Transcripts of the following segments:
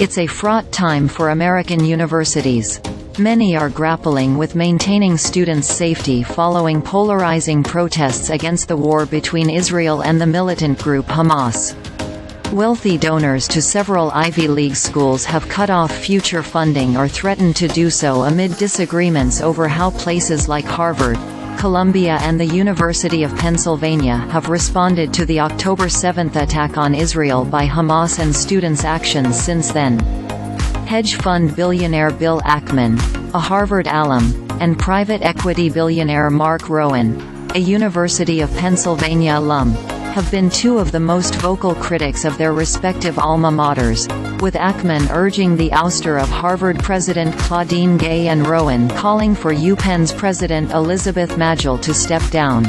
It's a fraught time for American universities. Many are grappling with maintaining students' safety following polarizing protests against the war between Israel and the militant group Hamas. Wealthy donors to several Ivy League schools have cut off future funding or threatened to do so amid disagreements over how places like Harvard, Columbia and the University of Pennsylvania have responded to the October 7 attack on Israel by Hamas and students' actions since then. Hedge fund billionaire Bill Ackman, a Harvard alum, and private equity billionaire Mark Rowan, a University of Pennsylvania alum, have been two of the most vocal critics of their respective alma maters, with Ackman urging the ouster of Harvard President Claudine Gay and Rowan calling for UPenn's President Elizabeth Magil to step down.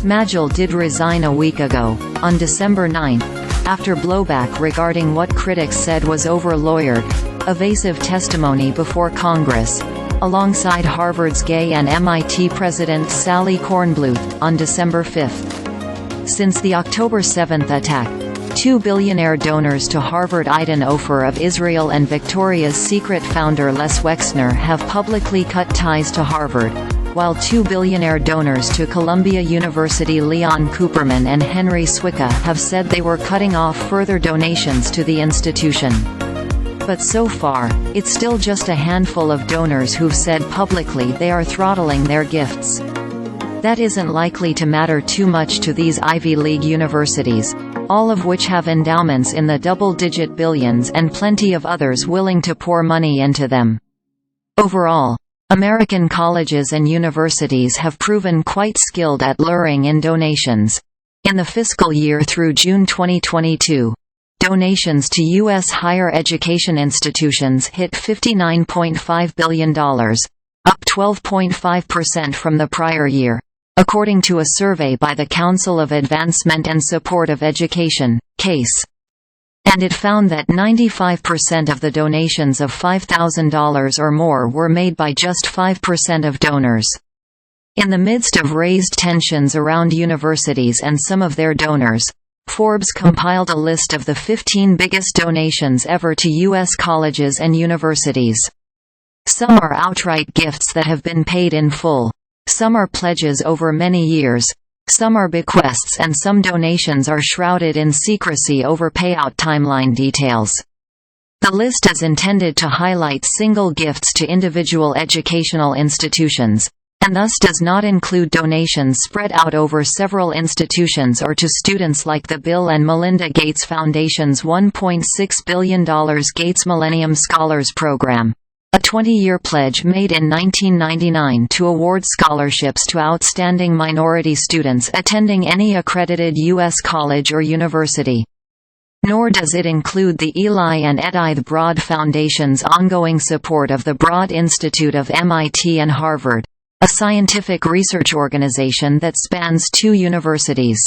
Magil did resign a week ago, on December 9, after blowback regarding what critics said was over-lawyered, evasive testimony before Congress, alongside Harvard's Gay and MIT President Sally Kornbluth, on December 5. Since the October 7 attack, two billionaire donors to Harvard, Aidan Ophir of Israel and Victoria's Secret founder Les Wexner, have publicly cut ties to Harvard, while two billionaire donors to Columbia University, Leon Cooperman and Henry Swicka, have said they were cutting off further donations to the institution. But so far, it's still just a handful of donors who've said publicly they are throttling their gifts. That isn't likely to matter too much to these Ivy League universities, all of which have endowments in the double-digit billions and plenty of others willing to pour money into them. Overall, American colleges and universities have proven quite skilled at luring in donations. In the fiscal year through June 2022, donations to U.S. higher education institutions hit $59.5 billion, up 12.5% from the prior year, according to a survey by the Council of Advancement and Support of Education, CASE. And it found that 95% of the donations of $5,000 or more were made by just 5% of donors. In the midst of raised tensions around universities and some of their donors, Forbes compiled a list of the 15 biggest donations ever to U.S. colleges and universities. Some are outright gifts that have been paid in full, some are pledges over many years, some are bequests, and some donations are shrouded in secrecy over payout timeline details. The list is intended to highlight single gifts to individual educational institutions, and thus does not include donations spread out over several institutions or to students like the Bill and Melinda Gates Foundation's $1.6 billion Gates Millennium Scholars Program, a 20-year pledge made in 1999 to award scholarships to outstanding minority students attending any accredited U.S. college or university. Nor does it include the Eli and Edith Broad Foundation's ongoing support of the Broad Institute of MIT and Harvard, a scientific research organization that spans two universities.